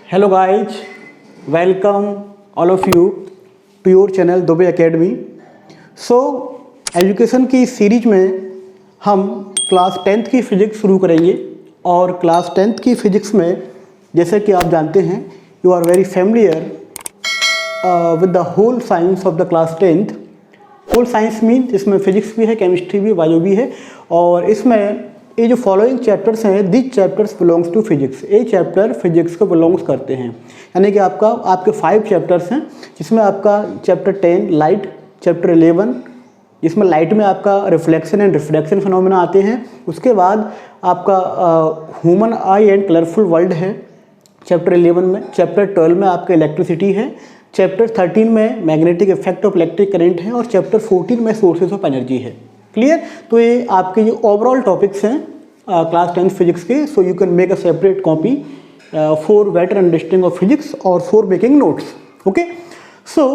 Hello guys, welcome all of you to your channel Dubey academy. So education की series में हम class 10th की physics शुरू करेंगे और क्लास 10th की फ़िज़िक्स में जैसे कि आप जानते हैं you are very familiar with the whole science of the class 10th। Whole science mean इसमें फिजिक्स भी है, केमिस्ट्री भी, बायो भी है और इसमें ये जो फॉलोइंग चैप्टर्स हैं this chapters belongs to physics. ये चैप्टर फिजिक्स को बिलोंग्स करते हैं, यानी कि आपके 5 चैप्टर्स हैं जिसमें आपका चैप्टर 10 लाइट, चैप्टर 11 जिसमें लाइट में आपका रिफ्लेक्शन एंड रिफ्रैक्शन फिनोमेना आते हैं। उसके बाद आपका human I and colourful world है चैप्टर 11 में। चैप्टर 12 में आपका इलेक्ट्रिसिटी है, चैप्टर 13 में magnetic effect of electric current है और चैप्टर 14 में सोर्सेज ऑफ एनर्जी है। क्लियर? तो ये आपके जो ओवरऑल टॉपिक्स हैं क्लास 10th फिजिक्स के। So you can make a separate copy for better understanding of physics और फॉर मेकिंग नोट्स। ओके, सो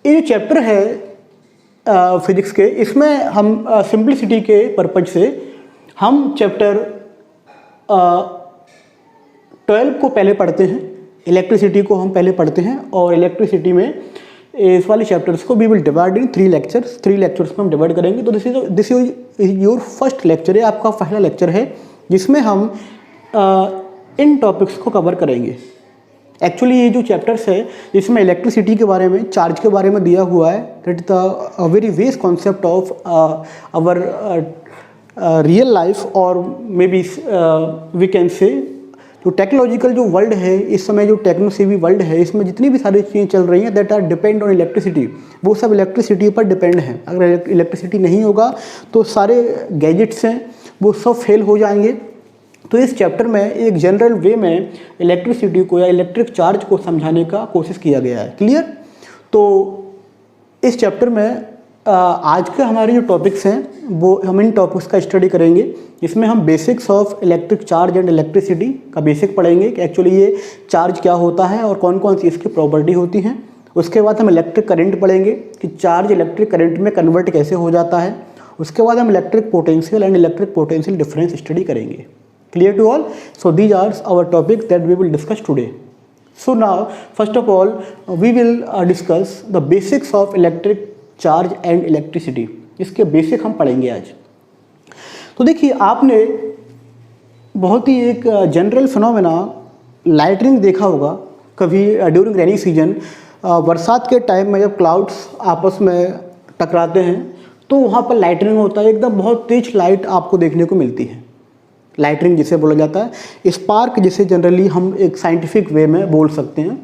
ये जो चैप्टर है फिजिक्स के, इसमें हम सिंप्लिसिटी के पर्पज से हम चैप्टर 12 को पहले पढ़ते हैं, इलेक्ट्रिसिटी को हम पहले पढ़ते हैं और इलेक्ट्रिसिटी में इस वाले चैप्टर्स को we will divide in 3 lectures. 3 lectures में हम डिवाइड करेंगे। तो this is your first lecture है, आपका पहला लेक्चर है जिसमें हम इन टॉपिक्स को कवर करेंगे। एक्चुअली ये जो चैप्टर्स है इसमें इलेक्ट्रिसिटी के बारे में, चार्ज के बारे में दिया हुआ है। That is the very west concept of our real life और may be we can say जो टेक्नोलॉजिकल जो वर्ल्ड है इस समय, जो टेक्नोसेवी वर्ल्ड है, इसमें जितनी भी सारी चीज़ें चल रही हैं that are depend on electricity, वो सब इलेक्ट्रिसिटी पर डिपेंड है। अगर इलेक्ट्रिसिटी नहीं होगा तो सारे गैजेट्स हैं वो सब फेल हो जाएंगे। तो इस चैप्टर में एक जनरल वे में इलेक्ट्रिसिटी को या इलेक्ट्रिक चार्ज को समझाने का कोशिश किया गया है। क्लियर? तो इस चैप्टर में आज के हमारे जो टॉपिक्स हैं वो हम इन टॉपिक्स का स्टडी करेंगे। इसमें हम basics of electric charge and electricity का बेसिक पढ़ेंगे कि एक्चुअली ये चार्ज क्या होता है और कौन कौन सी इसकी प्रॉपर्टी होती हैं। उसके बाद हम इलेक्ट्रिक करंट पढ़ेंगे कि चार्ज इलेक्ट्रिक करंट में कन्वर्ट कैसे हो जाता है। उसके बाद हम electric potential and electric potential difference study करेंगे। Clear to all? So these are our topic that we will discuss today. So now first of all we will discuss the basics of electric charge and electricity. इसके basic हम पढ़ेंगे आज। तो देखिए, आपने बहुत ही एक जनरल फिनोमेना लाइटनिंग देखा होगा कभी ड्यूरिंग रेनी सीजन। बरसात के टाइम में जब क्लाउड्स आपस में टकराते हैं तो वहाँ पर लाइटनिंग होता है, एकदम बहुत तेज लाइट आपको देखने को मिलती है। लाइटनिंग जिसे बोला जाता है, स्पार्क जिसे जनरली हम एक साइंटिफिक वे में बोल सकते हैं।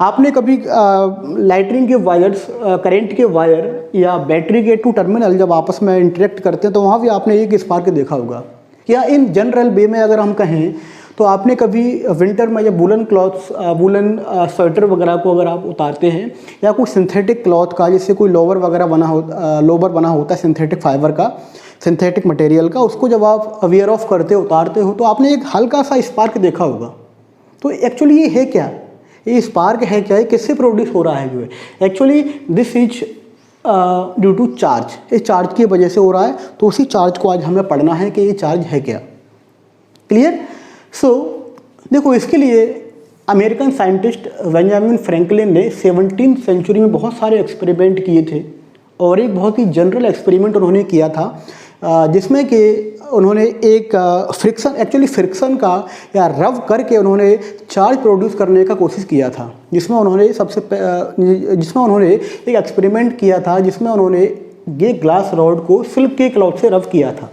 आपने कभी लाइटनिंग के वायर्स, करंट के वायर या बैटरी के 2 टर्मिनल जब आपस में इंटरेक्ट करते हैं तो वहाँ भी आपने एक स्पार्क देखा होगा। या इन जनरल वे में अगर हम कहें तो आपने कभी विंटर में जब वुलन क्लॉथ्स, वुलन स्वेटर वगैरह को अगर आप उतारते हैं या कोई सिंथेटिक क्लॉथ का, जैसे कोई लोवर वगैरह लोवर बना होता है सिंथेटिक फाइबर का, सिंथेटिक मटेरियल का, उसको जब आप वियर ऑफ करते उतारते हो तो आपने एक हल्का सा स्पार्क देखा होगा। तो एक्चुअली ये है क्या? ये स्पार्क है क्या? है किससे प्रोड्यूस हो रहा है? जो है actually this is due to charge. इस चार्ज की वजह से हो रहा है। तो उसी चार्ज को आज हमें पढ़ना है कि ये चार्ज है क्या। क्लियर? सो देखो, इसके लिए अमेरिकन साइंटिस्ट बेंजामिन फ्रैंकलिन ने 17th सेंचुरी में बहुत सारे एक्सपेरिमेंट किए थे और एक बहुत ही जनरल एक्सपेरिमेंट उन्होंने किया था जिसमें कि उन्होंने एक फ्रिक्शन, एक्चुअली फ्रिक्शन का या रब करके उन्होंने चार्ज प्रोड्यूस करने का कोशिश किया था। जिसमें उन्होंने एक एक्सपेरिमेंट किया था जिसमें उन्होंने ये ग्लास रॉड को सिल्क के क्लॉथ से रब किया था।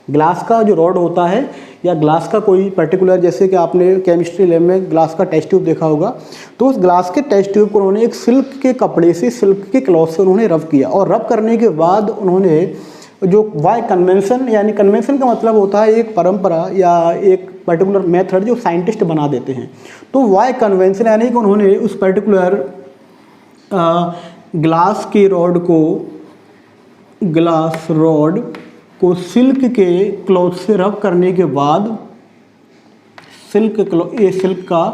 ग्लास का जो रॉड होता है या ग्लास का कोई पर्टिकुलर, जैसे कि आपने केमिस्ट्री लैब में ग्लास का टेस्ट ट्यूब देखा होगा, तो उस ग्लास के टेस्ट ट्यूब को उन्होंने एक सिल्क के कपड़े से, सिल्क के क्लॉथ से उन्होंने रब किया और रब करने के बाद उन्होंने जो वाई कन्वेंशन, यानी कन्वेंशन का मतलब होता है एक परंपरा या एक पर्टिकुलर मेथड जो साइंटिस्ट बना देते हैं। तो वाई कन्वेंशन यानी कि उन्होंने उस पर्टिकुलर ग्लास रॉड को सिल्क के क्लॉथ से रब करने के बाद, ये सिल्क का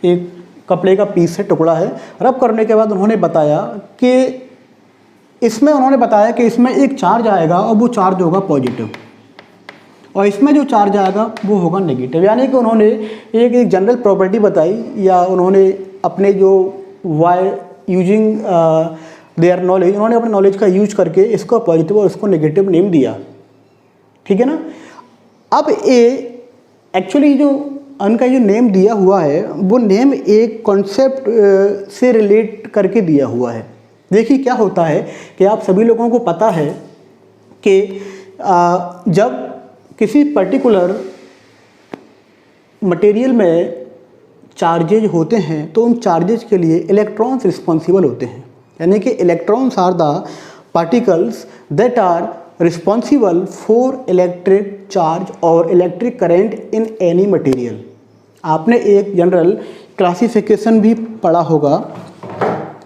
एक कपड़े का पीस है, टुकड़ा है, रब करने के बाद उन्होंने बताया कि इसमें एक चार्ज आएगा और वो चार्ज होगा पॉजिटिव। और इसमें जो चार्ज आएगा वो होगा नेगेटिव। यानी कि उन्होंने एक जनरल प्रॉपर्टी बताई, या उन्होंने अपने जो वाई यूजिंग देयर नॉलेज, उन्होंने अपने नॉलेज का यूज करके इसको पॉजिटिव और इसको नेगेटिव नेम दिया, ठीक है ना। अब ये एक्चुअली जो उनका जो नेम दिया हुआ है वो नेम एक कॉन्सेप्ट से रिलेट करके दिया हुआ है। देखिए क्या होता है कि आप सभी लोगों को पता है कि जब किसी पर्टिकुलर मटेरियल में चार्जेज होते हैं तो उन चार्जेज के लिए इलेक्ट्रॉन्स रिस्पॉन्सिबल होते हैं। यानी कि electrons are the particles that are responsible for electric charge और electric current in any material. आपने एक जनरल क्लासिफिकेशन भी पढ़ा होगा,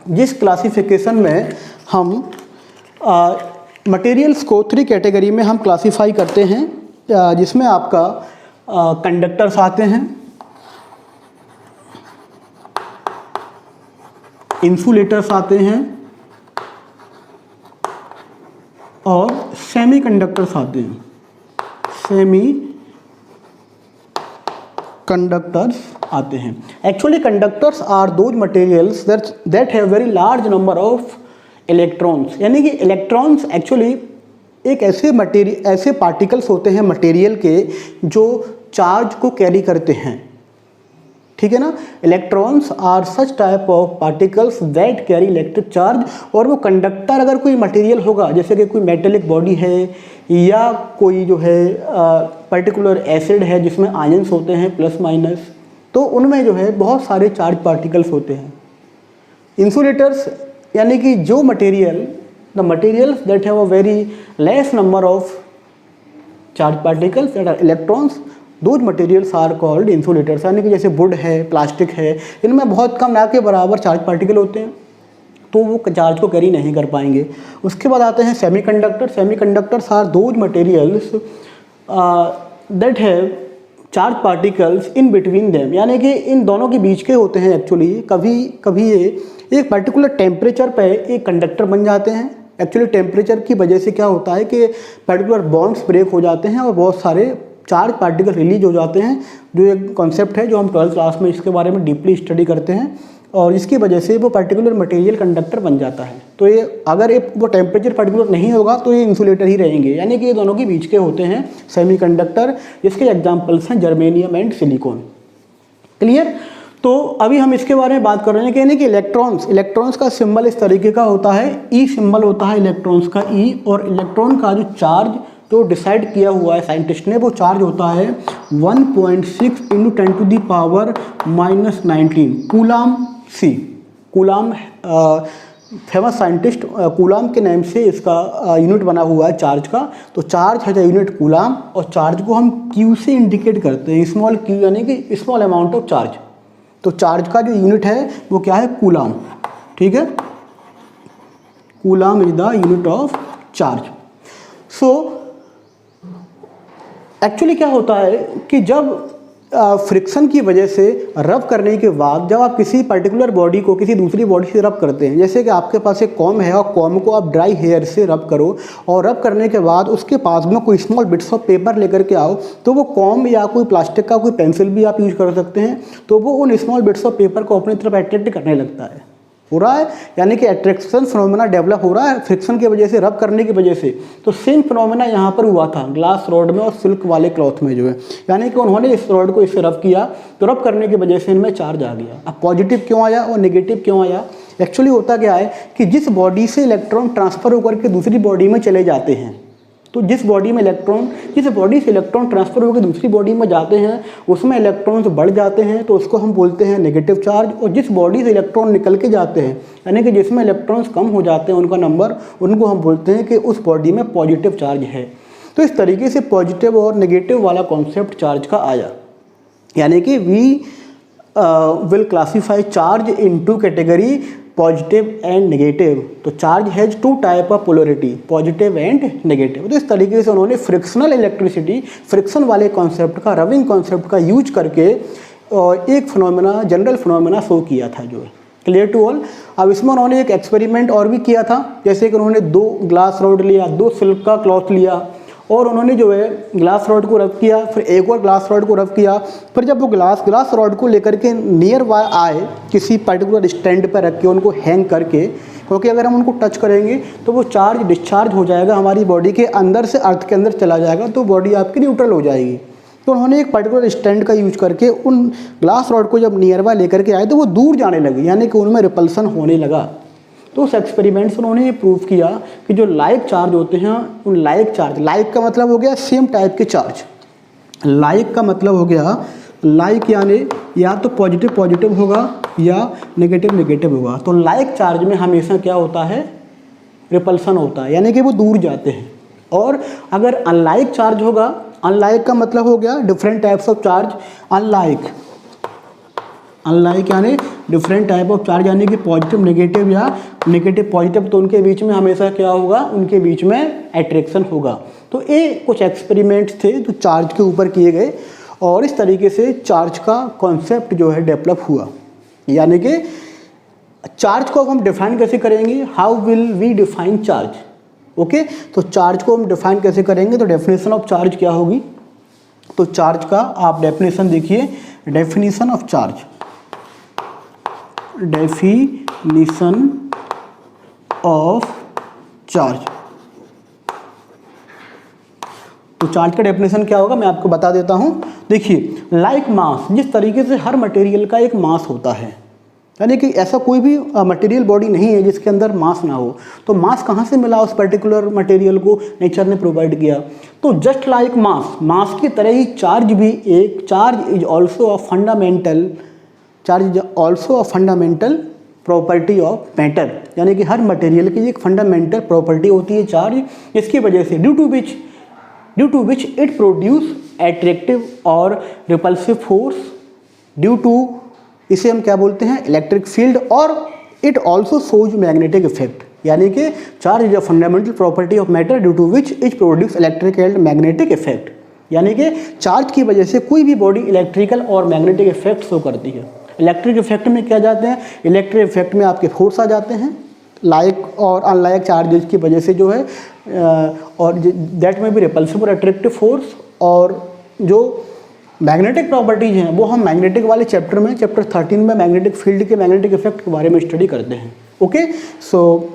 जिस क्लासिफिकेशन में हम मटेरियल्स को 3 कैटेगरी में हम क्लासीफाई करते हैं, जिसमें आपका कंडक्टर्स आते हैं, इंसुलेटर्स आते हैं और सेमी कंडक्टर्स आते हैं। सेमी कंडक्टर्स आते हैं। Actually conductors are those materials that have very large number of electrons. यानी कि इलेक्ट्रॉन्स एक्चुअली एक ऐसे पार्टिकल्स होते हैं मटेरियल के जो चार्ज को कैरी करते हैं, ठीक है ना। Electrons are such type of particles that carry electric charge. और वो कंडक्टर अगर कोई मटेरियल होगा, जैसे कि कोई मेटेलिक बॉडी है या कोई जो है पर्टिकुलर एसिड है जिसमें आयंस होते हैं प्लस माइनस, तो उनमें जो है बहुत सारे चार्ज पार्टिकल्स होते हैं। इंसुलेटर्स यानी कि जो material, the materials that have a very less number of charge particles that are electrons, those materials are called insulators. यानी कि जैसे वुड है, प्लास्टिक है, इनमें बहुत कम ना के बराबर चार्ज पार्टिकल होते हैं, तो वो चार्ज को कैरी नहीं कर पाएंगे। उसके बाद आते हैं semiconductor. Semiconductors are those materials that have charge particles in between them. यानी कि इन दोनों के बीच के होते हैं। एक्चुअली कभी कभी ये एक पर्टिकुलर टेम्परेचर पे एक कंडक्टर बन जाते हैं। एक्चुअली टेम्परेचर की वजह से क्या होता है कि पर्टिकुलर बॉन्ड्स ब्रेक हो जाते हैं और बहुत सारे चार्ज पार्टिकल रिलीज हो जाते हैं, जो एक कॉन्सेप्ट है जो हम 12th क्लास में इसके बारे में डीपली स्टडी करते हैं, और इसकी वजह से वो पर्टिकुलर मटेरियल कंडक्टर बन जाता है। तो ये अगर वो टेम्परेचर पर्टिकुलर नहीं होगा तो ये इंसुलेटर ही रहेंगे। यानी कि ये दोनों के बीच के होते हैं सेमीकंडक्टर, जिसके एग्जांपल्स हैं जर्मेनियम एंड सिलिकॉन। क्लियर। तो अभी हम इसके बारे में बात कर रहे हैं कि यानी कि इलेक्ट्रॉन्स का सिंबल इस तरीके का होता है, ई सिंबल होता है इलेक्ट्रॉन्स का, ई, और इलेक्ट्रॉन का जो चार्ज जो डिसाइड किया हुआ है साइंटिस्ट ने, वो चार्ज होता है 1.6 × 10⁻⁻19 कूलाम सी। कूलाम फेमस साइंटिस्ट कूलाम के नाम से इसका यूनिट बना हुआ है चार्ज का। तो चार्ज है यूनिट कूलाम, और चार्ज को हम क्यू से इंडिकेट करते हैं, स्मॉल क्यू यानी कि स्मॉल अमाउंट ऑफ चार्ज। तो चार्ज का जो यूनिट है वो क्या है, कूलाम, ठीक है। Coulomb is the unit of charge. So actually क्या होता है कि जब फ्रिक्शन की वजह से रब करने के बाद जब आप किसी पर्टिकुलर बॉडी को किसी दूसरी बॉडी से रब करते हैं, जैसे कि आपके पास एक कॉम है और कॉम को आप ड्राई हेयर से रब करो, और रब करने के बाद उसके पास में कोई स्मॉल बिट्स ऑफ पेपर लेकर के आओ, तो वो कॉम या कोई प्लास्टिक का कोई पेंसिल भी आप यूज कर सकते हैं, तो वो उन स्मॉल बिट्स ऑफ पेपर को अपनी तरफ अट्रैक्ट करने लगता है। हो रहा है, यानी कि अट्रैक्शन फिनोमेना डेवलप हो रहा है फ्रिक्शन की वजह से, रब करने की वजह से। तो सेम फिनोमेना यहाँ पर हुआ था ग्लास रॉड में और सिल्क वाले क्लॉथ में जो है, यानी कि उन्होंने इस रॉड को इससे रब किया, तो रब करने की वजह से इनमें चार्ज आ गया। अब पॉजिटिव क्यों आया और नेगेटिव क्यों आया? एक्चुअली होता क्या है कि जिस बॉडी से इलेक्ट्रॉन ट्रांसफर होकर के दूसरी बॉडी में चले जाते हैं, तो जिस बॉडी से इलेक्ट्रॉन ट्रांसफर होकर दूसरी बॉडी में जाते हैं उसमें इलेक्ट्रॉन्स बढ़ जाते हैं, तो उसको हम बोलते हैं नेगेटिव चार्ज। और जिस बॉडी से इलेक्ट्रॉन निकल के जाते हैं, यानी कि जिसमें इलेक्ट्रॉन्स कम हो जाते हैं उनका नंबर, उनको हम बोलते हैं कि उस बॉडी में पॉजिटिव चार्ज है। तो इस तरीके से पॉजिटिव और नेगेटिव वाला कॉन्सेप्ट चार्ज का आया। यानी कि we will classify charge in 2 category, positive and negative. तो charge has 2 type of polarity, positive and negative. तो इस तरीके से उन्होंने फ्रिक्शनल इलेक्ट्रिसिटी, फ्रिक्शन वाले कॉन्सेप्ट का, रबिंग कॉन्सेप्ट का यूज करके एक फिनोमेना, जनरल फिनोमेना शो किया था जो है। Clear to all. अब इसमें उन्होंने एक एक्सपेरिमेंट और भी किया था, जैसे कि उन्होंने 2 ग्लास रॉड लिया, 2 सिल्क का क्लॉथ लिया, और उन्होंने जो है ग्लास रॉड को रब किया, फिर एक और ग्लास रॉड को रब किया, फिर जब वो ग्लास रॉड को लेकर के नियर बाय आए किसी पर्टिकुलर स्टैंड पर रख के उनको हैंग करके, क्योंकि अगर हम उनको टच करेंगे तो वो चार्ज डिस्चार्ज हो जाएगा हमारी बॉडी के अंदर से अर्थ के अंदर चला जाएगा, तो बॉडी आपकी न्यूट्रल हो जाएगी। तो उन्होंने एक पर्टिकुलर स्टैंड का यूज करके उन ग्लास रॉड को जब नियर बाय लेकर के आए तो वो दूर जाने लगे, यानी कि उनमें रिपल्सन होने लगा। तो उस एक्सपेरिमेंट से उन्होंने ये प्रूव किया कि जो लाइक चार्ज होते हैं उन लाइक चार्ज, लाइक का मतलब हो गया सेम टाइप के चार्ज, लाइक का मतलब हो गया लाइक यानी या तो पॉजिटिव पॉजिटिव होगा या नेगेटिव नेगेटिव होगा। तो लाइक चार्ज में हमेशा क्या होता है, रिपल्सन होता है, यानी कि वो दूर जाते हैं। और अगर अनलाइक चार्ज होगा, अनलाइक का मतलब हो गया different types of charge, unlike यानी डिफरेंट टाइप ऑफ चार्ज, यानी कि पॉजिटिव नेगेटिव या नेगेटिव पॉजिटिव, तो उनके बीच में हमेशा क्या होगा, उनके बीच में अट्रैक्शन होगा। तो ये कुछ एक्सपेरिमेंट्स थे जो चार्ज के ऊपर किए गए और इस तरीके से चार्ज का कॉन्सेप्ट जो है डेवलप हुआ। यानी कि चार्ज को हम डिफाइन कैसे करेंगे, how will we define charge, okay. तो चार्ज को हम डिफाइन कैसे करेंगे, तो डेफिनेशन ऑफ चार्ज क्या होगी, तो चार्ज का आप डेफिनेशन देखिए, definition of charge, definition of charge. तो चार्ज का डेफिनेशन क्या होगा मैं आपको बता देता हूं। देखिए, लाइक मास, जिस तरीके से हर मटेरियल का एक मास होता है, यानी कि ऐसा कोई भी मटेरियल बॉडी नहीं है जिसके अंदर मास ना हो। तो मास कहाँ से मिला उस पर्टिकुलर मटेरियल को, नेचर ने प्रोवाइड किया। तो जस्ट लाइक मास, मास की तरह ही चार्ज भी एक, charge is also a fundamental, charge is also a fundamental property of matter, यानी कि हर मटेरियल की एक फंडामेंटल प्रॉपर्टी होती है चार्ज, इसकी वजह से due to which it produce attractive और रिपल्सिव फोर्स, ड्यू टू इसे हम क्या बोलते हैं, इलेक्ट्रिक फील्ड, और it also shows magnetic effect, यानी कि charge is a fundamental property of matter due to which it produce electric and magnetic effect, यानी कि चार्ज की वजह से कोई भी बॉडी इलेक्ट्रिकल और मैग्नेटिक इफेक्ट शो करती है। इलेक्ट्रिक इफेक्ट में क्या जाते हैं, इलेक्ट्रिक इफेक्ट में आपके फोर्स आ जाते हैं, लाइक और अनलाइक चार्जेस की वजह से जो है, और दैट में भी रिपल्सिव और अट्रैक्टिव फोर्स, और जो मैग्नेटिक प्रॉपर्टीज हैं वो हम मैग्नेटिक वाले चैप्टर में, चैप्टर 13 में मैग्नेटिक फील्ड के मैग्नेटिक इफेक्ट के बारे में स्टडी करते हैं, okay. So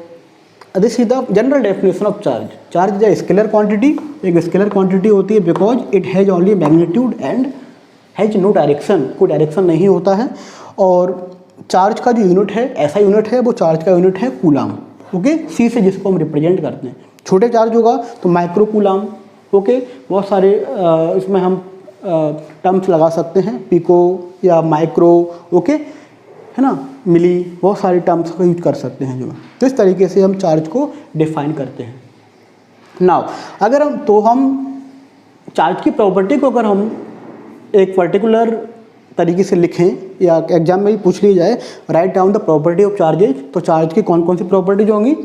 this is the general definition of charge. Charge is a scalar quantity, एक स्केलर क्वांटिटी होती है because it has only magnitude and has no direction, कोई डायरेक्शन नहीं होता है। और चार्ज का जो यूनिट है, ऐसा यूनिट है, वो चार्ज का यूनिट है कूलाम, ओके, सी से जिसको हम रिप्रेजेंट करते हैं। छोटे चार्ज होगा तो माइक्रो कूलाम, ओके। बहुत सारे इसमें हम टर्म्स लगा सकते हैं, पिको या माइक्रो, ओके, है ना, मिली, बहुत सारे टर्म्स का यूज कर सकते हैं जो। तो इस तरीके से हम चार्ज को डिफाइन करते हैं। नाउ अगर हम चार्ज की प्रॉपर्टी को अगर हम एक पर्टिकुलर तरीके से लिखें या एग्जाम में भी पूछ ली जाए, write down the property of charges, तो चार्ज की कौन कौन सी प्रॉपर्टीज होंगी,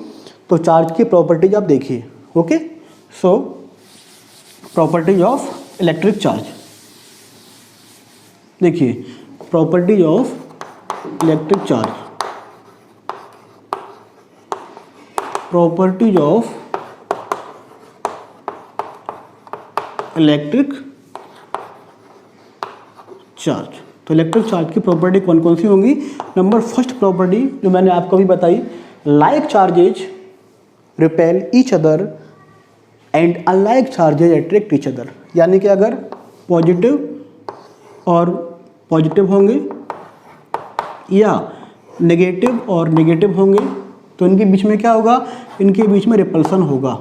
तो चार्ज की प्रॉपर्टीज आप देखिए, okay. So properties of electric charge, देखिए properties of electric charge, properties of electric charge. तो इलेक्ट्रिक चार्ज की प्रॉपर्टी कौन कौन सी होंगी, नंबर फर्स्ट प्रॉपर्टी जो मैंने आपको भी बताई, like charges repel each other and unlike charges attract each other, यानी कि अगर पॉजिटिव और पॉजिटिव होंगे या नेगेटिव और नेगेटिव होंगे तो इनके बीच में क्या होगा, इनके बीच में रिपल्सन होगा,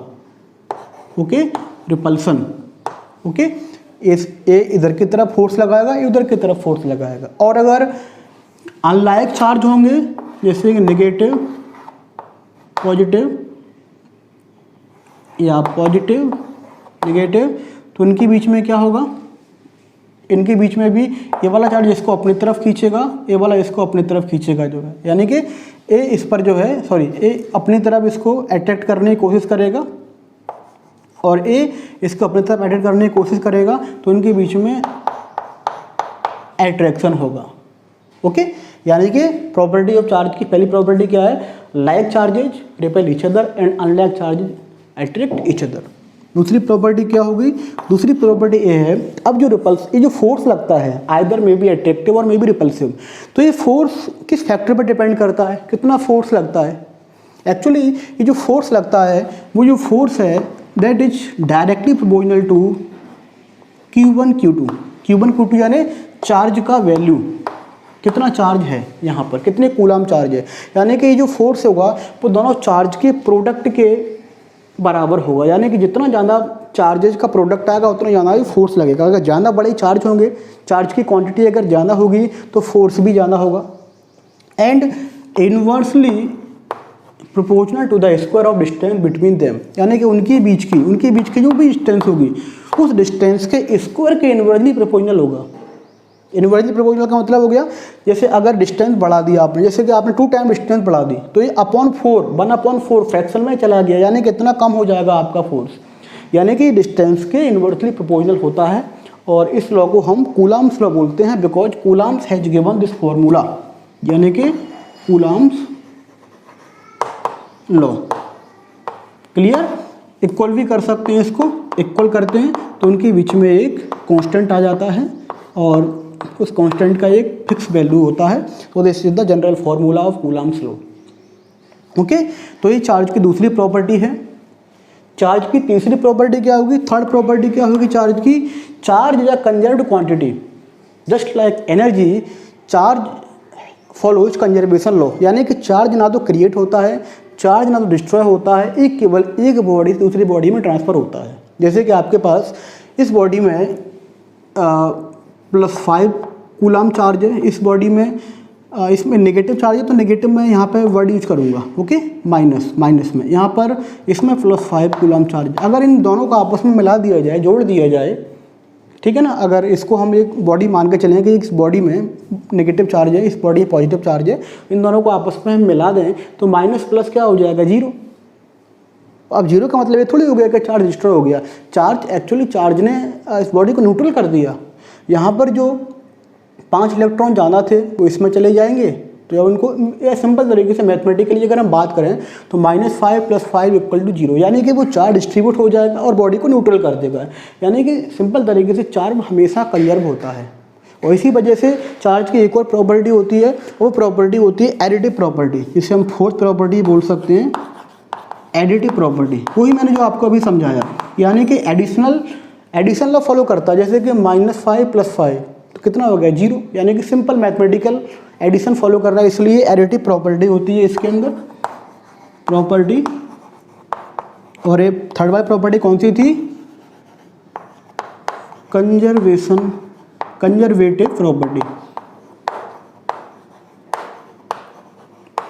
ओके, रिपल्सन, ओके। ए इधर की तरफ फोर्स लगाएगा, ये उधर की तरफ फोर्स लगाएगा। और अगर अनलाइक चार्ज होंगे जैसे कि नेगेटिव पॉजिटिव या पॉजिटिव नेगेटिव, तो इनके बीच में क्या होगा, इनके बीच में भी ये वाला चार्ज इसको अपनी तरफ खींचेगा, ये वाला इसको अपनी तरफ खींचेगा जो है, यानी कि ए इस पर जो है, सॉरी, ए अपनी तरफ इसको अट्रैक्ट करने की कोशिश करेगा और ए इसको अपनी तरफ अट्रैक्ट करने की कोशिश करेगा, तो इनके बीच में अट्रैक्शन होगा, ओके। यानी कि प्रॉपर्टी ऑफ चार्ज की पहली प्रॉपर्टी क्या है, like charges repel each other and unlike charges attract each other, दूसरी प्रॉपर्टी क्या होगी, दूसरी प्रॉपर्टी ये है, अब जो ये जो फोर्स लगता है आइदर मे बी अट्रैक्टिव और मे बी रिपल्सिव, तो ये फोर्स किस फैक्टर पर डिपेंड करता है, कितना फोर्स लगता है। एक्चुअली ये जो फोर्स लगता है वो जो फोर्स है that is directly proportional to Q1 Q2, Q1 Q2 यानी चार्ज का वैल्यू, कितना चार्ज है यहाँ पर, कितने कूलाम चार्ज है, यानी कि ये जो फोर्स होगा वो दोनों चार्ज के प्रोडक्ट के बराबर होगा, यानी कि जितना ज़्यादा चार्जेज का प्रोडक्ट आएगा उतना ज़्यादा ही फोर्स लगेगा। अगर ज़्यादा बड़े चार्ज होंगे, चार्ज की क्वांटिटी अगर ज़्यादा होगी तो फोर्स भी ज़्यादा होगा। And inversely proportional to the square of distance between them, यानी कि उनके बीच की जो भी डिस्टेंस होगी उस डिस्टेंस के स्क्वायर के इनवर्सली प्रोपोर्शनल होगा। इनवर्सली प्रोपोर्शनल का मतलब हो गया, जैसे अगर डिस्टेंस बढ़ा दिया आपने, जैसे कि आपने 2 टाइम डिस्टेंस बढ़ा दी तो ये अपॉन 4 1/4 फ्रैक्शन में चला गया, यानी कि इतना कम हो जाएगा आपका फोर्स, यानी कि डिस्टेंस के इनवर्सली प्रोपोर्शनल होता है। और इस लॉ को हम कूलाम्स लॉ बोलते हैं, because coulombs has given this formula, यानी कि कूलाम्स लॉ। क्लियर। इक्वल भी कर सकते हैं, इसको इक्वल करते हैं तो उनके बीच में एक कांस्टेंट आ जाता है और उस कांस्टेंट का एक फिक्स वैल्यू होता है, तो this is the general formula of coulombs law. Okay, तो ये चार्ज की दूसरी प्रॉपर्टी है। चार्ज की तीसरी प्रॉपर्टी क्या होगी, थर्ड प्रॉपर्टी क्या होगी चार्ज की, charge is a conserved quantity just like energy, charge follows conservation law, यानी कि चार्ज ना तो क्रिएट होता है, चार्ज ना तो डिस्ट्रॉय होता है, एक केवल एक बॉडी से दूसरी बॉडी में ट्रांसफ़र होता है। जैसे कि आपके पास इस बॉडी में +5 कूलाम चार्ज है, इस बॉडी में इसमें नेगेटिव चार्ज है, तो नेगेटिव में यहाँ पे वर्ड यूज करूँगा, ओके, माइनस में, यहाँ पर इसमें +5 कूलाम चार्ज। अगर इन दोनों को आपस में मिला दिया जाए, जोड़ दिया जाए, ठीक है ना, अगर इसको हम एक बॉडी मान के चलें कि इस बॉडी में नेगेटिव चार्ज है, इस बॉडी में पॉजिटिव चार्ज है, इन दोनों को आपस में हम मिला दें तो माइनस प्लस क्या हो जाएगा, 0। अब 0 का मतलब ये थोड़ी हो गया कि चार्ज डिस्ट्रॉय हो गया, चार्ज एक्चुअली चार्ज ने इस बॉडी को न्यूट्रल कर दिया। यहाँ पर जो 5 इलेक्ट्रॉन ज़्यादा थे वो इसमें चले जाएंगे, तो अब उनको सिंपल तरीके से मैथमेटिकली अगर हम बात करें तो -5 + 5 = 0, यानी कि वो चार्ज डिस्ट्रीब्यूट हो जाएगा और बॉडी को न्यूट्रल कर देगा, यानी कि सिंपल तरीके से चार्ज हमेशा कंजर्व होता है। और इसी वजह से चार्ज की एक और प्रॉपर्टी होती है, वो प्रॉपर्टी होती है एडिटिव प्रॉपर्टी, जिसे हम फोर्थ प्रॉपर्टी बोल सकते हैं, एडिटिव प्रॉपर्टी। वही मैंने जो आपको अभी समझाया, यानी कि एडिशन लॉ फॉलो करता है, जैसे कि -5 + 5 तो कितना हो गया, 0, यानी कि सिंपल मैथमेटिकल एडिशन फॉलो कर रहा है, इसलिए एडिटिव प्रॉपर्टी होती है इसके अंदर प्रॉपर्टी। और ये थर्ड वाली प्रॉपर्टी कौन सी थी, कंजर्वेटिव प्रॉपर्टी,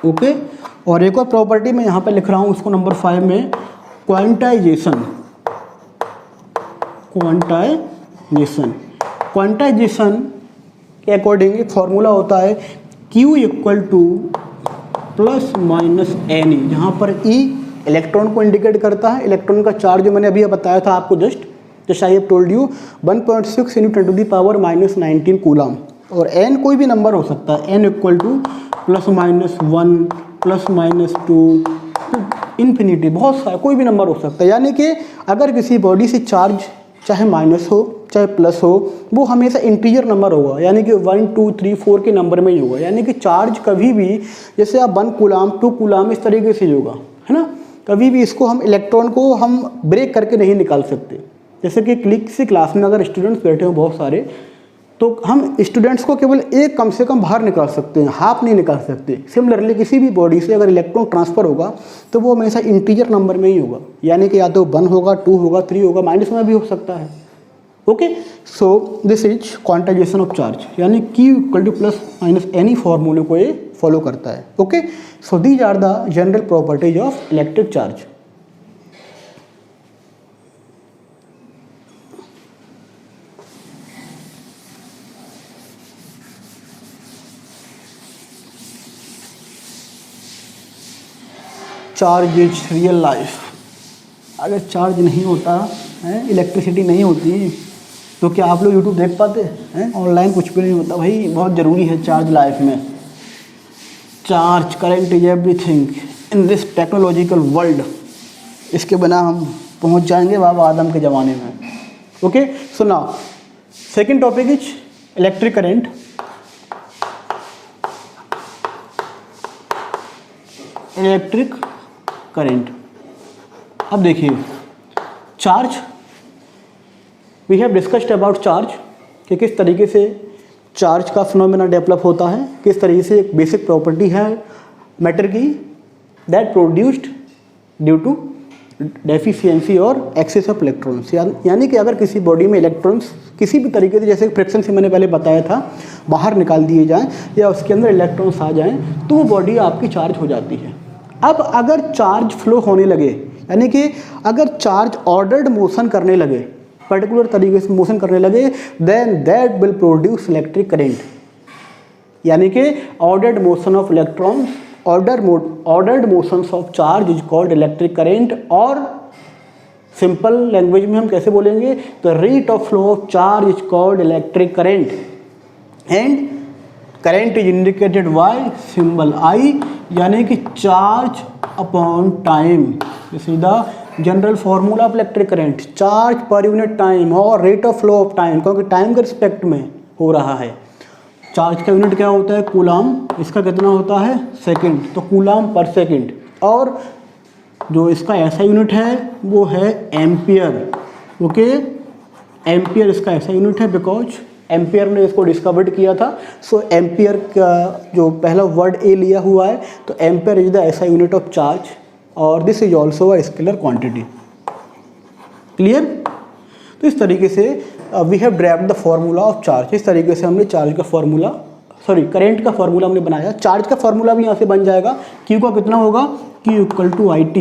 ओके। और एक और प्रॉपर्टी मैं यहाँ पे लिख रहा हूँ उसको नंबर 5 में, क्वांटाइजेशन के अकॉर्डिंग एक फॉर्मूला होता है Q = ±NE, जहाँ पर E इलेक्ट्रॉन को इंडिकेट करता है, इलेक्ट्रॉन का चार्ज जो मैंने अभी बताया था आपको, just I have told you 1.6 × 10⁻⁻19 coulomb. और N कोई भी नंबर हो सकता है, N = ±1 ±2 इन्फिनिटी, बहुत सारा कोई भी नंबर हो सकता है, यानी कि अगर किसी बॉडी से चार्ज चाहे माइनस हो चाहे प्लस हो, वो हमेशा इंटीजर नंबर होगा, यानी कि 1 2 3 4 के नंबर में ही होगा, यानी कि चार्ज कभी भी, जैसे आप 1 कूलाम 2 कूलाम इस तरीके से होगा, है ना, कभी भी इसको हम इलेक्ट्रॉन को हम ब्रेक करके नहीं निकाल सकते। जैसे कि किसी क्लास में अगर स्टूडेंट्स बैठे हो बहुत सारे, तो हम स्टूडेंट्स को केवल एक कम से कम बाहर निकाल सकते हैं, हाफ नहीं निकाल सकते। सिमिलरली किसी भी बॉडी से अगर इलेक्ट्रॉन ट्रांसफ़र होगा तो वो हमेशा इंटीजर नंबर में ही होगा, यानी कि या तो 1 होगा, 2 होगा, 3 होगा, माइनस में भी हो सकता है, okay. So this is quantization of charge, यानी Q = ±NE फॉर्मूले को ये फॉलो करता है, okay. So these are the general properties of electric charge. Charge is real life. अगर चार्ज नहीं होता है, इलेक्ट्रिसिटी नहीं होती, तो क्या आप लोग यूट्यूब देख पाते हैं, ऑनलाइन कुछ भी नहीं होता। भाई बहुत ज़रूरी है चार्ज लाइफ में। Charge current is everything in this technological world. इसके बिना हम पहुंच जाएंगे बाबा आदम के ज़माने में। Okay, so now second topic is electric current. Electric current, अब देखिए charge, we have discussed about charge कि किस तरीके से चार्ज का फिनोमेना डेवलप होता है, किस तरीके से एक बेसिक प्रॉपर्टी है मैटर की that produced due to deficiency और एक्सेस ऑफ इलेक्ट्रॉन्स। यानी कि अगर किसी बॉडी में इलेक्ट्रॉन्स किसी भी तरीके से, जैसे फ्रिक्शन से मैंने पहले बताया था, बाहर निकाल दिए जाएं या उसके अंदर इलेक्ट्रॉन्स आ जाएं तो वो बॉडी आपकी चार्ज हो जाती है। अब अगर चार्ज फ्लो होने लगे, यानी कि अगर चार्ज ऑर्डर्ड मोशन करने लगे, पर्टिकुलर तरीके से मोशन करने लगे, then that will produce electric current. यानी कि ordered motion of electrons, ordered motions of charge is called electric current, और सिंपल लैंग्वेज में हम कैसे बोलेंगे, the rate of flow of charge is called electric current and current is indicated by symbol I, यानी कि charge upon time. This is the general formula of electric current, charge per unit time और rate of flow of time, क्योंकि time के respect में हो रहा है। Charge का यूनिट क्या होता है, कूलाम, इसका कितना होता है, सेकंड, तो कूलाम पर सेकंड, और जो इसका ऐसा यूनिट है वो है एम्पियर। ओके, एम्पियर इसका ऐसा यूनिट है बिकॉज एम्पियर ने इसको डिस्कवर्ड किया था। सो एम्पियर का जो पहला वर्ड ए लिया हुआ है, तो ampere is the SI unit of charge, और this is also a scalar quantity. Clear? तो इस तरीके से we have derived the formula of charge. इस तरीके से हमने चार्ज का फॉर्मूला, सॉरी करंट का फॉर्मूला हमने बनाया। चार्ज का फॉर्मूला भी यहाँ से बन जाएगा, Q का कितना होगा, Q इक्वल टू IT,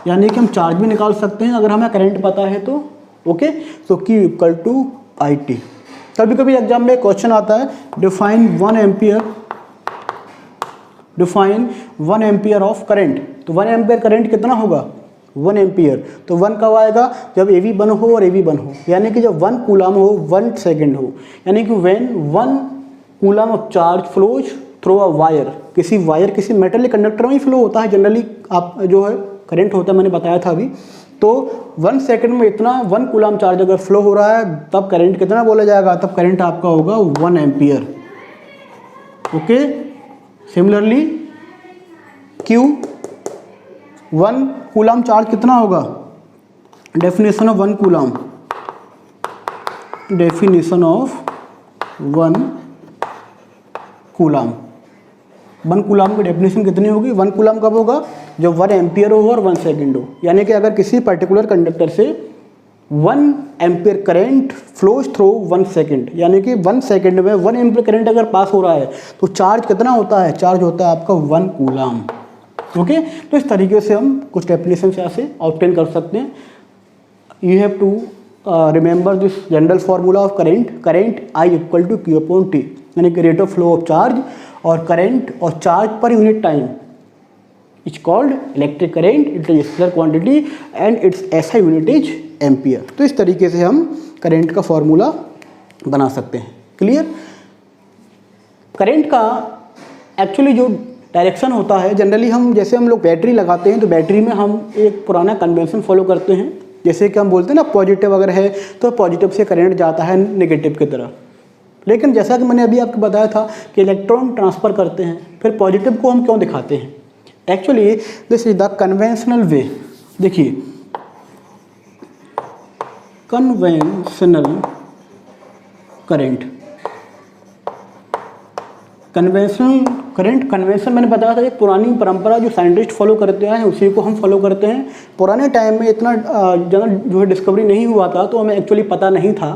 यानी कि हम चार्ज भी निकाल सकते हैं अगर हमें करंट पता है तो। Okay, so Q equal to IT। कभी कभी एग्जाम में क्वेश्चन आता है, डिफाइन 1 एम्पियर ऑफ करंट। तो 1 एम्पियर करंट कितना होगा, 1 एम्पियर। तो 1 कब आएगा, जब AV 1 हो और AV 1 हो, यानी कि जब 1 कूलाम हो 1 सेकेंड हो, यानी कि when 1 coulomb of charge flows through a wire, किसी वायर, किसी मेटलिक कंडक्टर में ही फ्लो होता है जनरली, आप जो है करंट होता है, मैंने बताया था अभी। तो 1 सेकेंड में इतना 1 कूलाम चार्ज अगर फ्लो हो रहा है, तब करंट कितना बोला जाएगा, तब करंट आपका होगा 1 ampere. Okay, similarly Q, 1 coulomb charge कितना होगा, definition of 1 coulomb, definition of 1 coulomb, 1 coulomb की डेफिनेशन कितनी होगी, 1 कूलाम कब होगा, जब 1 एम्पियर हो और 1 सेकेंड हो। यानी कि अगर किसी पर्टिकुलर कंडक्टर से 1 ampere current flows through 1 second, यानी कि 1 सेकेंड में 1 एम्पियर करंट अगर पास हो रहा है, तो चार्ज कितना होता है, चार्ज होता है आपका 1 कूलाम। ओके, तो इस तरीके से हम कुछ डेफिनेशन से ऐसे ऑब्टेन कर सकते हैं। You have to remember this general formula of current I equal to Q upon T, यानी कि rate of flow of charge और करंट और charge per unit time is called electric current, it is scalar quantity and its SI unit is ampere. तो इस तरीके से हम current का फॉर्मूला बना सकते हैं। क्लियर? करंट का एक्चुअली जो डायरेक्शन होता है, जनरली हम जैसे हम लोग बैटरी लगाते हैं, तो बैटरी में हम एक पुराना कन्वेंशन फॉलो करते हैं, जैसे कि हम बोलते हैं ना पॉजिटिव अगर है तो पॉजिटिव से करंट जाता है नेगेटिव की तरफ। लेकिन जैसा कि मैंने अभी आपको बताया था कि इलेक्ट्रॉन ट्रांसफ़र करते हैं, फिर पॉजिटिव को हम क्यों दिखाते हैं, actually this is the conventional way. देखिए conventional current, conventional current, convention मैंने बताया था एक पुरानी परंपरा जो साइंटिस्ट फॉलो करते हैं, उसी को हम फॉलो करते हैं। पुराने टाइम में इतना ज़्यादा जो है डिस्कवरी नहीं हुआ था, तो हमें एक्चुअली पता नहीं था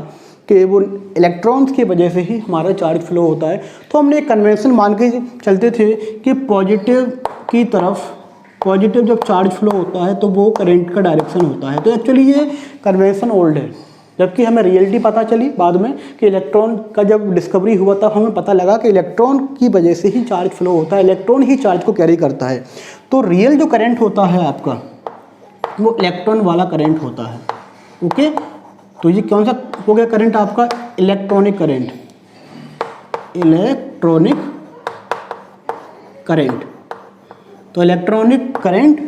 कि वो इलेक्ट्रॉन्स की वजह से ही हमारा चार्ज फ्लो होता है। तो हमने एक कन्वेंशन मान के चलते थे कि पॉजिटिव की तरफ, पॉजिटिव जब चार्ज फ्लो होता है तो वो करंट का डायरेक्शन होता है। तो एक्चुअली ये कन्वेंशन ओल्ड है, जबकि हमें रियलिटी पता चली बाद में कि इलेक्ट्रॉन का जब डिस्कवरी हुआ तब हमें पता लगा कि इलेक्ट्रॉन की वजह से ही चार्ज फ्लो होता है, इलेक्ट्रॉन ही चार्ज को कैरी करता है। तो रियल जो करंट होता है आपका वो इलेक्ट्रॉन वाला करंट होता है। ओके, तो ये कौन सा हो गया करंट आपका, इलेक्ट्रॉनिक करंट, इलेक्ट्रॉनिक करंट। तो इलेक्ट्रॉनिक करंट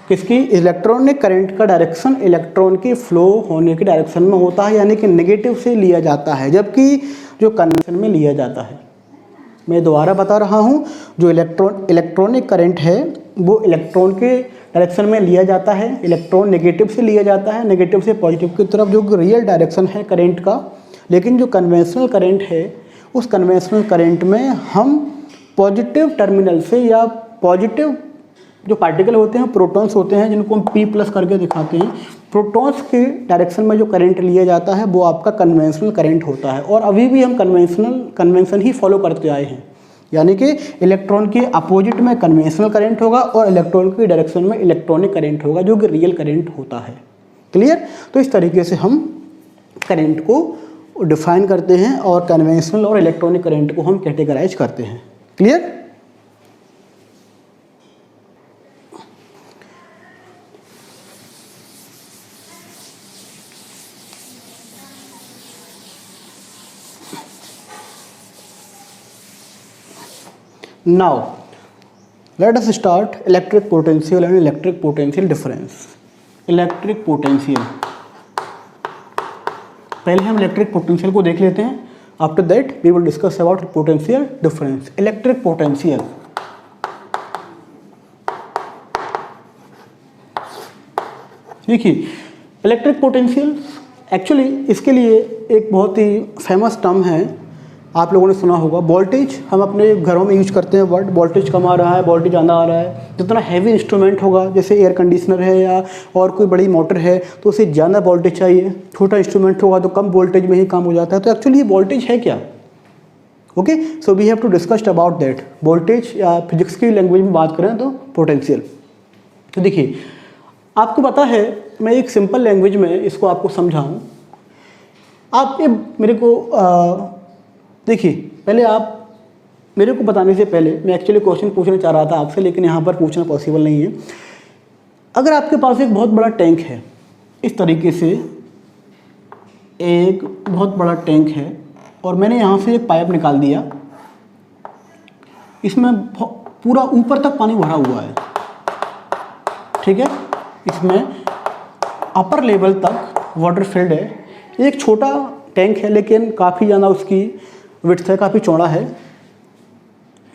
किसकी, इलेक्ट्रॉनिक करंट का डायरेक्शन इलेक्ट्रॉन की फ्लो होने की डायरेक्शन में होता है, यानी कि नेगेटिव से लिया जाता है, जबकि जो कन्वेंशन में लिया जाता है। मैं दोबारा बता रहा हूँ, जो इलेक्ट्रॉनिक करंट है वो इलेक्ट्रॉन के डायरेक्शन में लिया जाता है, इलेक्ट्रॉन नेगेटिव से लिया जाता है, नेगेटिव से पॉजिटिव की तरफ, जो रियल डायरेक्शन है करंट का। लेकिन जो कन्वेंशनल करंट है, उस कन्वेंशनल करंट में हम पॉजिटिव टर्मिनल से, या पॉजिटिव जो पार्टिकल होते हैं, प्रोटॉन्स होते हैं, जिनको हम P+ करके दिखाते हैं, प्रोटॉन्स के डायरेक्शन में जो करंट लिया जाता है वो आपका कन्वेंशनल करंट होता है। और अभी भी हम कन्वेंशन ही फॉलो करते आए हैं, यानी कि इलेक्ट्रॉन के अपोजिट में कन्वेंशनल करंट होगा और इलेक्ट्रॉन की डायरेक्शन में इलेक्ट्रॉनिक करंट होगा, जो कि रियल करंट होता है। क्लियर? तो इस तरीके से हम करंट को डिफाइन करते हैं और कन्वेंशनल और इलेक्ट्रॉनिक करंट को हम कैटेगराइज करते हैं। Clear? Now let us start electric potential and electric potential difference. Electric potential, पहले हम इलेक्ट्रिक पोटेंशियल को देख लेते हैं, after that we will discuss about potential difference. Electric potential, देखिए इलेक्ट्रिक पोटेंशियल एक्चुअली इसके लिए एक बहुत ही फेमस टर्म है, आप लोगों ने सुना होगा, वोल्टेज। हम अपने घरों में यूज करते हैं वर्ड, वोल्टेज कम आ रहा है, वोल्टेज ज़्यादा आ रहा है। जितना हैवी इंस्ट्रूमेंट होगा, जैसे एयर कंडीशनर है या और कोई बड़ी मोटर है, तो उसे ज़्यादा वोल्टेज चाहिए। छोटा इंस्ट्रूमेंट होगा तो कम वोल्टेज में ही काम हो जाता है। तो एक्चुअली ये वोल्टेज है क्या? Okay, so we have to discuss about that. Voltage या फिजिक्स की लैंग्वेज में बात करें तो पोटेंशियल। तो देखिए, आपको पता है, मैं एक सिंपल लैंग्वेज में इसको आपको समझाऊँ। आप ये मेरे को देखिए, पहले आप मेरे को बताने से पहले मैं एक्चुअली क्वेश्चन पूछना चाह रहा था आपसे, लेकिन यहाँ पर पूछना पॉसिबल नहीं है। अगर आपके पास एक बहुत बड़ा टैंक है, इस तरीके से एक बहुत बड़ा टैंक है, और मैंने यहाँ से एक पाइप निकाल दिया, इसमें पूरा ऊपर तक पानी भरा हुआ है, ठीक है, इसमें अपर लेवल तक वाटर फिल्ड है। एक छोटा टैंक है, लेकिन काफ़ी ज़्यादा उसकी विड्थ है, काफ़ी चौड़ा है।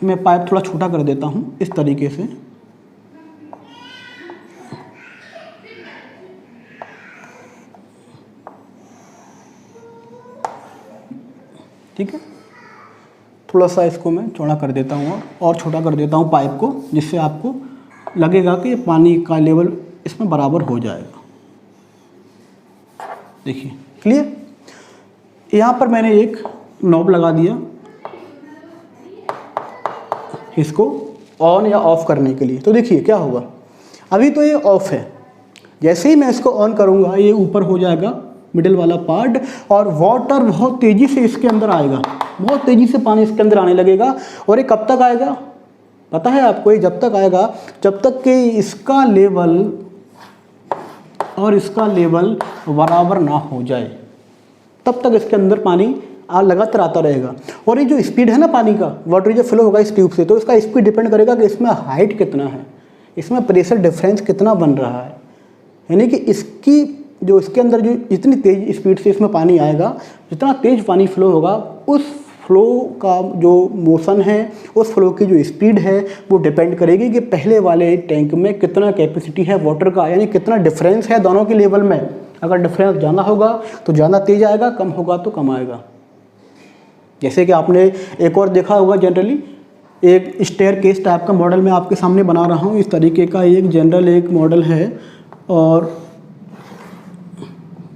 मैं पाइप थोड़ा छोटा कर देता हूँ इस तरीके से, ठीक है। थोड़ा सा इसको मैं चौड़ा कर देता हूँ और छोटा कर देता हूँ पाइप को, जिससे आपको लगेगा कि पानी का लेवल इसमें बराबर हो जाएगा। देखिए, क्लियर? यहाँ पर मैंने एक नॉब लगा दिया इसको ऑन या ऑफ करने के लिए। तो देखिए क्या होगा, अभी तो ये ऑफ है, जैसे ही मैं इसको ऑन करूँगा ये ऊपर हो जाएगा मिडिल वाला पार्ट, और वाटर बहुत तेज़ी से इसके अंदर आएगा, बहुत तेज़ी से पानी इसके अंदर आने लगेगा। और ये कब तक आएगा पता है आपको? ये जब तक आएगा जब तक कि इसका लेवल और इसका लेवल बराबर ना हो जाए, तब तक इसके अंदर पानी लगातार आता रहेगा। और ये जो स्पीड है ना पानी का, वाटर जो फ्लो होगा इस ट्यूब से, तो इसका स्पीड डिपेंड करेगा कि इसमें हाइट कितना है, इसमें प्रेशर डिफरेंस कितना बन रहा है। यानी कि इसकी जो इसके अंदर जो जितनी तेज़ स्पीड से इसमें पानी आएगा, जितना तेज़ पानी फ्लो होगा, उस फ्लो का जो मोशन है, उस फ्लो की जो स्पीड है, वो डिपेंड करेगी कि पहले वाले टैंक में कितना कैपेसिटी है वाटर का, यानी कितना डिफरेंस है दोनों के लेवल में। अगर डिफरेंस ज़्यादा होगा तो ज़्यादा तेज़ आएगा, कम होगा तो कम आएगा। जैसे कि आपने एक और देखा होगा, जनरली एक स्टेयर केस टाइप का मॉडल मैं आपके सामने बना रहा हूँ। इस तरीके का एक जनरल एक मॉडल है, और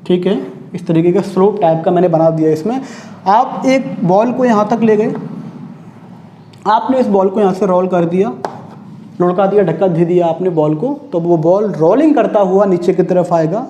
ठीक है, इस तरीके का स्लोप टाइप का मैंने बना दिया। इसमें आप एक बॉल को यहाँ तक ले गए, आपने इस बॉल को यहाँ से रोल कर दिया, लुढ़का दिया, धक्का दे दिया आपने बॉल को, तो वो बॉल रोलिंग करता हुआ नीचे की तरफ आएगा,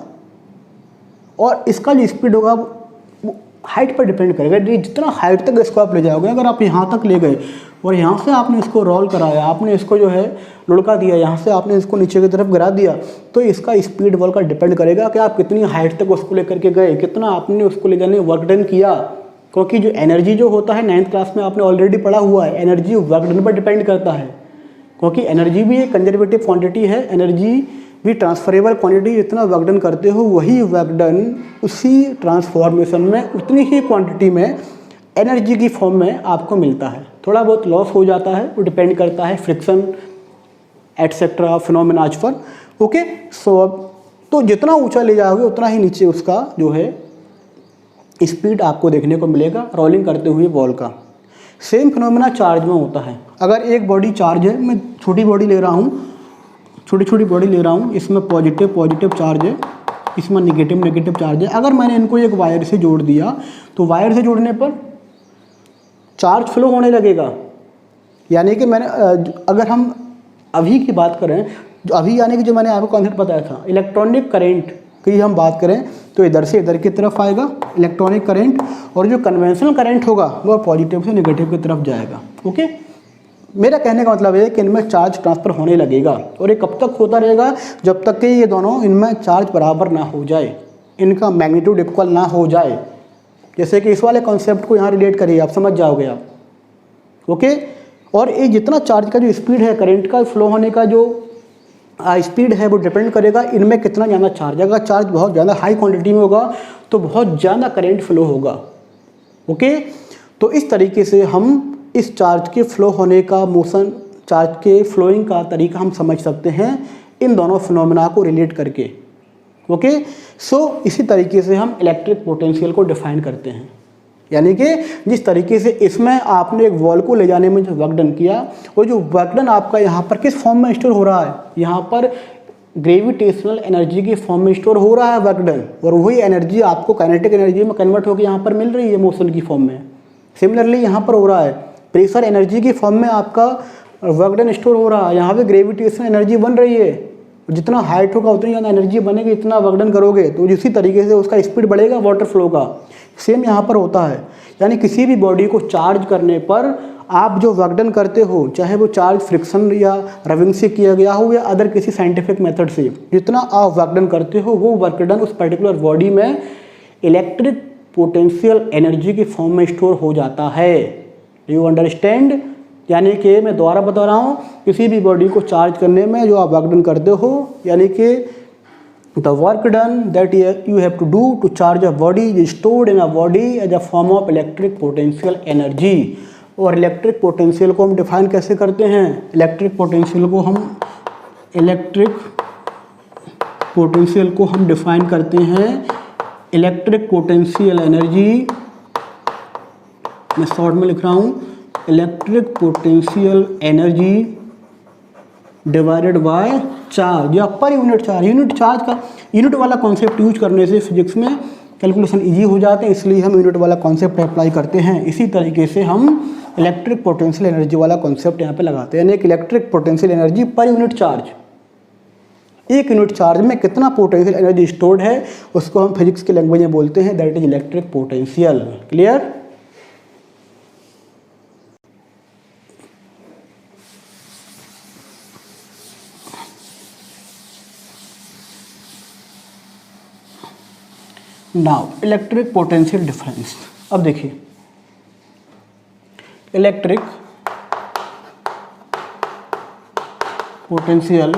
और इसका जो स्पीड होगा वो हाइट पर डिपेंड करेगा। जितना हाइट तक इसको आप ले जाओगे, अगर आप यहाँ तक ले गए और यहाँ से आपने इसको रोल कराया, आपने इसको जो है लुढ़का दिया, यहाँ से आपने इसको नीचे की तरफ गिरा दिया, तो इसका स्पीड बॉल का डिपेंड करेगा कि आप कितनी हाइट तक उसको लेकर के गए, कितना आपने उसको ले जाने वर्क डन किया। क्योंकि जो एनर्जी जो होता है 9th क्लास में आपने ऑलरेडी पढ़ा हुआ है, एनर्जी वर्क डन पर डिपेंड करता है। क्योंकि एनर्जी भी एक कंजर्वेटिव क्वांटिटी है, एनर्जी भी ट्रांसफरेबल क्वांटिटी जितना वर्क डन करते हो वही वर्क डन उसी ट्रांसफॉर्मेशन में उतनी ही क्वांटिटी में एनर्जी की फॉर्म में आपको मिलता है। थोड़ा बहुत लॉस हो जाता है, वो डिपेंड करता है फ्रिक्शन एटसेट्रा फिनोमेनाज पर। ओके, सो अब तो जितना ऊंचा ले जाओगे उतना ही नीचे उसका जो है स्पीड आपको देखने को मिलेगा रोलिंग करते हुए बॉल का। सेम फिनोमेना चार्ज में होता है। अगर एक बॉडी चार्ज है, मैं छोटी बॉडी ले रहा हूँ, छोटी छोटी बॉडी ले रहा हूँ, इसमें पॉजिटिव पॉजिटिव चार्ज है, इसमें नेगेटिव नेगेटिव चार्ज है। अगर मैंने इनको एक वायर से जोड़ दिया तो वायर से जोड़ने पर चार्ज फ्लो होने लगेगा। यानी कि मैंने अगर हम अभी की बात करें, जो अभी यानी कि जो मैंने आपको कॉन्सेप्ट बताया था इलेक्ट्रॉनिक करंट की हम बात करें तो इधर से इधर की तरफ आएगा इलेक्ट्रॉनिक करंट, और जो कन्वेंशनल करंट होगा वो पॉजिटिव से नेगेटिव की तरफ जाएगा। ओके, मेरा कहने का मतलब है कि इनमें चार्ज ट्रांसफ़र होने लगेगा, और ये कब तक होता रहेगा, जब तक कि ये दोनों इनमें चार्ज बराबर ना हो जाए, इनका मैग्नीट्यूड इक्वल ना हो जाए। जैसे कि इस वाले कॉन्सेप्ट को यहाँ रिलेट करिए, आप समझ जाओगे आप। ओके, और ये जितना चार्ज का जो स्पीड है, करंट का फ्लो होने का जो स्पीड है, वो डिपेंड करेगा इनमें कितना ज़्यादा चार्ज। अगर चार्ज बहुत ज़्यादा हाई क्वांटिटी में होगा तो बहुत ज़्यादा करंट फ्लो होगा। ओके, तो इस तरीके से हम इस चार्ज के फ्लो होने का मोशन, चार्ज के फ्लोइंग का तरीका हम समझ सकते हैं इन दोनों फिनोमेना को रिलेट करके। ओके, सो इसी तरीके से हम इलेक्ट्रिक पोटेंशियल को डिफाइन करते हैं। यानी कि जिस तरीके से इसमें आपने एक वॉल को ले जाने में जो वर्क डन किया, और जो वर्क डन आपका यहाँ पर किस फॉर्म में स्टोर हो रहा है, यहाँ पर ग्रेविटेशनल एनर्जी की फॉर्म में स्टोर हो रहा है वर्क डन, और वही एनर्जी आपको काइनेटिक एनर्जी में कन्वर्ट होकर यहाँ पर मिल रही है मोशन की फॉर्म में। सिमिलरली यहाँ पर हो रहा है प्रेशर एनर्जी की फॉर्म में आपका वर्क डन स्टोर हो रहा है, यहाँ पे ग्रेविटेशनल एनर्जी बन रही है। जितना हाइट होगा उतनी ज़्यादा एनर्जी बनेगी, इतना वर्क डन करोगे तो इसी तरीके से उसका स्पीड बढ़ेगा वाटर फ्लो का। सेम यहाँ पर होता है। यानी किसी भी बॉडी को चार्ज करने पर आप जो वर्क डन करते हो, चाहे वो चार्ज फ्रिक्शन या रबिंग से किया गया हो या अदर किसी साइंटिफिक मेथड से, जितना आप वर्क डन करते हो वो वर्क डन उस पर्टिकुलर बॉडी में इलेक्ट्रिक पोटेंशियल एनर्जी की फॉर्म में स्टोर हो जाता है। You understand? यानी कि मैं दोबारा बता रहा हूँ, किसी भी बॉडी को चार्ज करने में जो आप वर्क डन करते हो, यानी कि the work done that you have to do to charge a body is stored in a body as a form of electric potential energy। और इलेक्ट्रिक पोटेंशियल को हम डिफाइन कैसे करते हैं? इलेक्ट्रिक पोटेंशियल को हम डिफाइन करते हैं इलेक्ट्रिक पोटेंशियल एनर्जी, मैं शॉर्ट में लिख रहा हूँ, electric potential energy divided by charge या per unit charge. Unit charge का यूनिट वाला कॉन्सेप्ट यूज करने से फिजिक्स में कैलकुलेशन इजी हो जाते हैं, इसलिए हम यूनिट वाला कॉन्सेप्ट अप्लाई करते हैं। इसी तरीके से हम इलेक्ट्रिक पोटेंशियल एनर्जी वाला कॉन्सेप्ट यहाँ पे लगाते हैं, यानी कि इलेक्ट्रिक पोटेंशियल एनर्जी पर यूनिट चार्ज। एक यूनिट चार्ज में कितना पोटेंशियल एनर्जी स्टोर्ड है उसको हम फिजिक्स के लैंग्वेज में बोलते हैं, that is electric potential. Clear? Now electric potential difference. अब देखिए, इलेक्ट्रिक पोटेंशियल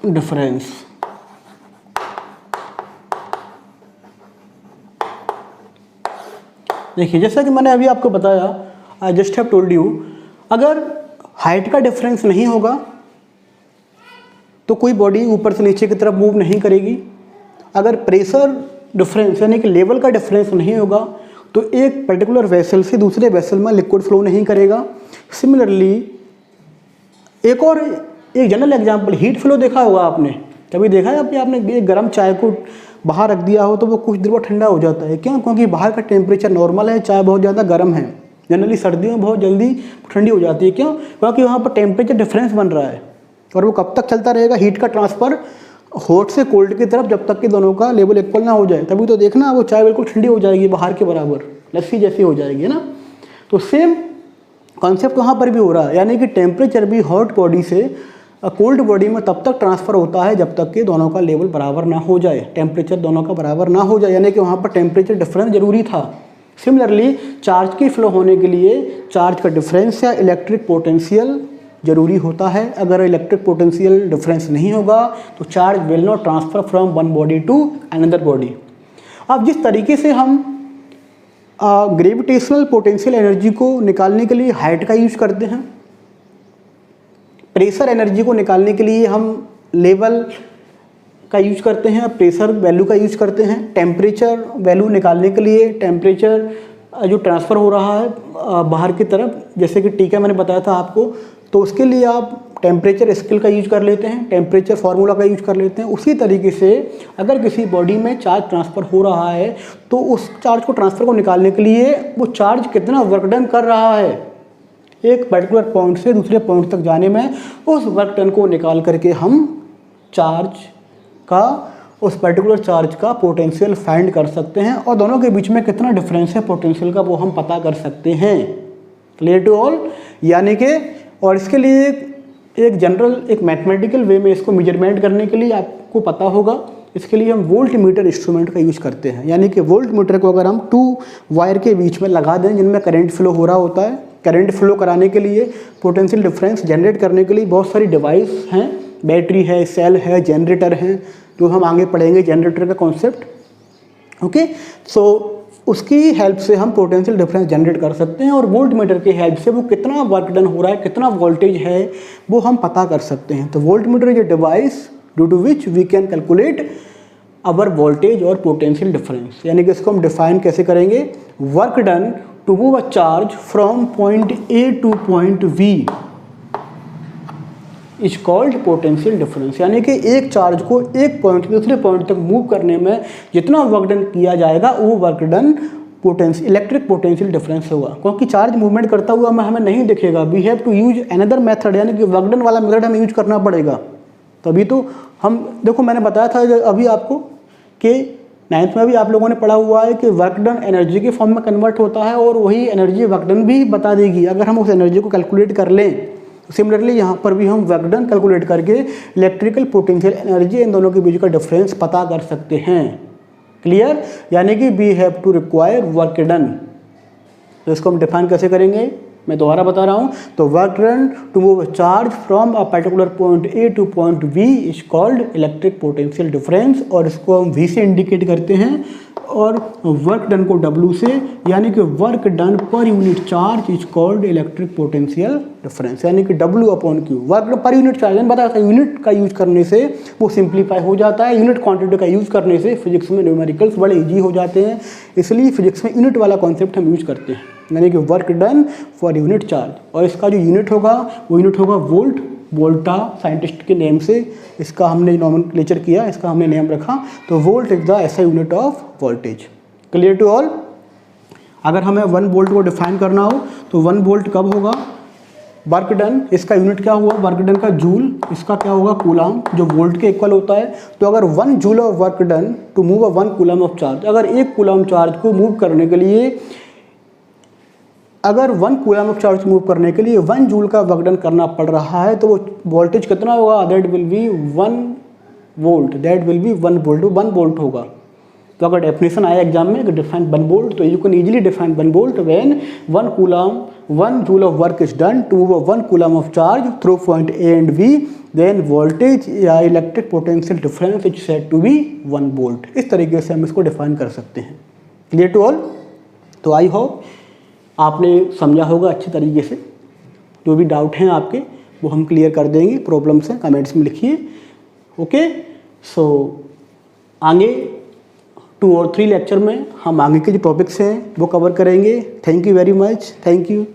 डिफरेंस देखिए, जैसा कि मैंने अभी आपको बताया, I just have told you, अगर हाइट का डिफरेंस नहीं होगा तो कोई बॉडी ऊपर से नीचे की तरफ मूव नहीं करेगी। अगर प्रेशर डिफरेंस यानी कि लेवल का डिफरेंस नहीं होगा तो एक पर्टिकुलर वेसल से दूसरे वेसल में लिक्विड फ्लो नहीं करेगा। सिमिलरली एक जनरल एग्जांपल, हीट फ्लो देखा होगा आपने, कभी देखा है आपने एक गर्म चाय को बाहर रख दिया हो तो वो कुछ देर बाद ठंडा हो जाता है। क्यों? क्योंकि बाहर का टेम्परेचर नॉर्मल है, चाय बहुत ज़्यादा गर्म है। जनरली सर्दियों में बहुत जल्दी ठंडी हो जाती है। क्यों? क्योंकि वहाँ पर टेम्परेचर डिफरेंस बन रहा है, और वो कब तक चलता रहेगा? हीट का ट्रांसफ़र हॉट से कोल्ड की तरफ, जब तक कि दोनों का लेवल इक्वल ना हो जाए। तभी तो देखना वो चाय बिल्कुल ठंडी हो जाएगी, बाहर के बराबर लस्सी जैसी हो जाएगी ना। तो सेम कॉन्सेप्ट वहाँ पर भी हो रहा है, यानी कि टेम्परेचर भी हॉट बॉडी से कोल्ड बॉडी में तब तक ट्रांसफ़र होता है जब तक कि दोनों का लेवल बराबर ना हो जाए, टेम्परेचर दोनों का बराबर ना हो जाए, यानी कि वहाँ पर टेम्परेचर डिफरेंस जरूरी था। सिमिलरली चार्ज की फ्लो होने के लिए चार्ज का डिफरेंस या इलेक्ट्रिक पोटेंशियल ज़रूरी होता है। अगर इलेक्ट्रिक पोटेंशियल डिफरेंस नहीं होगा तो charge will not transfer from one body to another body. अब जिस तरीके से हम ग्रेविटेशनल पोटेंशियल एनर्जी को निकालने के लिए हाइट का यूज करते हैं, प्रेशर एनर्जी को निकालने के लिए हम लेवल का यूज करते हैं, प्रेशर वैल्यू का यूज करते हैं, टेम्परेचर वैल्यू निकालने के लिए टेम्परेचर जो ट्रांसफ़र हो रहा है बाहर की तरफ, जैसे कि टीका मैंने बताया था आपको, तो उसके लिए आप टेम्परेचर स्केल का यूज कर लेते हैं, टेम्परेचर फार्मूला का यूज कर लेते हैं। उसी तरीके से अगर किसी बॉडी में चार्ज ट्रांसफ़र हो रहा है तो उस चार्ज को ट्रांसफ़र को निकालने के लिए वो चार्ज कितना वर्क डन कर रहा है एक पर्टिकुलर पॉइंट से दूसरे पॉइंट तक जाने में, उस वर्क डन को निकाल करके हम चार्ज का, उस पर्टिकुलर चार्ज का पोटेंशियल फाइंड कर सकते हैं और दोनों के बीच में कितना डिफरेंस है पोटेंशियल का वो हम पता कर सकते हैं। Clear to all? यानी कि और इसके लिए एक जनरल एक मैथमेटिकल वे में इसको मेजरमेंट करने के लिए आपको पता होगा, इसके लिए हम वोल्ट मीटर इंस्ट्रूमेंट का यूज करते हैं। यानी कि वोल्ट मीटर को अगर हम 2 वायर के बीच में लगा दें जिनमें करंट फ्लो हो रहा होता है, करंट फ्लो कराने के लिए, पोटेंशियल डिफरेंस जनरेट करने के लिए बहुत सारी डिवाइस हैं, बैटरी है, सेल है, जनरेटर है, जो हम आगे पढ़ेंगे जनरेटर का कॉन्सेप्ट। ओके, सो उसकी हेल्प से हम पोटेंशियल डिफरेंस जनरेट कर सकते हैं और वोल्ट मीटर की हेल्प से वो कितना वर्क डन हो रहा है, कितना वोल्टेज है वो हम पता कर सकते हैं। तो volt meter is a device due to which we can calculate our voltage और पोटेंशियल डिफरेंस। यानी कि इसको हम डिफाइन कैसे करेंगे, work done to move a charge from point A to point B is called potential difference. यानी कि एक चार्ज को एक पॉइंट से दूसरे पॉइंट तक मूव करने में जितना वर्क डन किया जाएगा वो work done potential electric potential difference होगा। क्योंकि चार्ज मूवमेंट करता हुआ हमें नहीं दिखेगा, we have to use another method, यानी कि वर्क डन वाला मेथड हमें यूज करना पड़ेगा। तभी तो हम देखो, मैंने बताया था अभी आपको कि 9th में भी आप लोगों ने पढ़ा हुआ है कि वर्क डन एनर्जी के फॉर्म में कन्वर्ट होता है और वही एनर्जी वर्क डन भी बता देगी अगर हम उस एनर्जी को कैलकुलेट कर लें। सिमिलरली यहाँ पर भी हम वर्क डन कैलकुलेट करके इलेक्ट्रिकल पोटेंशियल एनर्जी इन दोनों के बीच का डिफरेंस पता कर सकते हैं। क्लियर? यानी कि we have to require work done. तो इसको हम डिफाइन कैसे करेंगे, मैं दोबारा बता रहा हूँ। तो work done to move charge from a particular point A to point B is called electric potential difference, और इसको हम वी से इंडिकेट करते हैं और वर्क डन को W से, यानी कि वर्क डन पर unit charge is called electric potential difference. यानी कि W/Q, वर्क पर यूनिट चार्ज। मैंने बताया था यूनिट का यूज करने से वो सिंप्लीफाई हो जाता है, यूनिट क्वांटिटी का यूज करने से फिजिक्स में न्यूमेरिकल्स बड़े ईजी हो जाते हैं, इसलिए फिजिक्स में यूनिट वाला कॉन्सेप्ट हम यूज करते हैं, यानी कि work done for unit charge. और इसका जो यूनिट होगा वो यूनिट होगा वोल्ट, वोल्टा साइंटिस्ट के नेम से इसका हमने नॉमेनक्लेचर किया, इसका हमने नेम रखा। तो volt is the SI unit of voltage. Clear to all? अगर हमें 1 वोल्ट को डिफाइन करना हो तो 1 वोल्ट कब होगा, वर्क डन, इसका यूनिट क्या हुआ वर्क डन का जूल, इसका क्या होगा कूलाम, जो वोल्ट के इक्वल होता है। तो अगर 1 joule of work done to move a 1 coulomb of charge, अगर 1 कूलाम चार्ज को मूव करने के लिए, अगर 1 कूलाम ऑफ चार्ज मूव करने के लिए 1 जूल का वर्क डन करना पड़ रहा है तो वो वोल्टेज कितना होगा, that will be 1 volt, that will be 1 volt, 1 volt होगा। तो अगर डेफिनेशन आया एग्जाम में डिफाइन 1 वोल्ट, तो you can easily define 1 volt when 1 joule of work is done to move 1 coulomb of charge through point A and B, then voltage या electric potential difference is said to be 1 volt. इस तरीके से हम इसको define कर सकते हैं। Clear to all? तो आई होप आपने समझा होगा अच्छे तरीके से। जो भी डाउट हैं आपके वो हम क्लियर कर देंगे, प्रॉब्लम्स हैं कमेंट्स में लिखिए। ओके, सो आगे 2 और 3 लेक्चर में हम आगे के जो टॉपिक्स हैं वो कवर करेंगे। Thank you very much, thank you.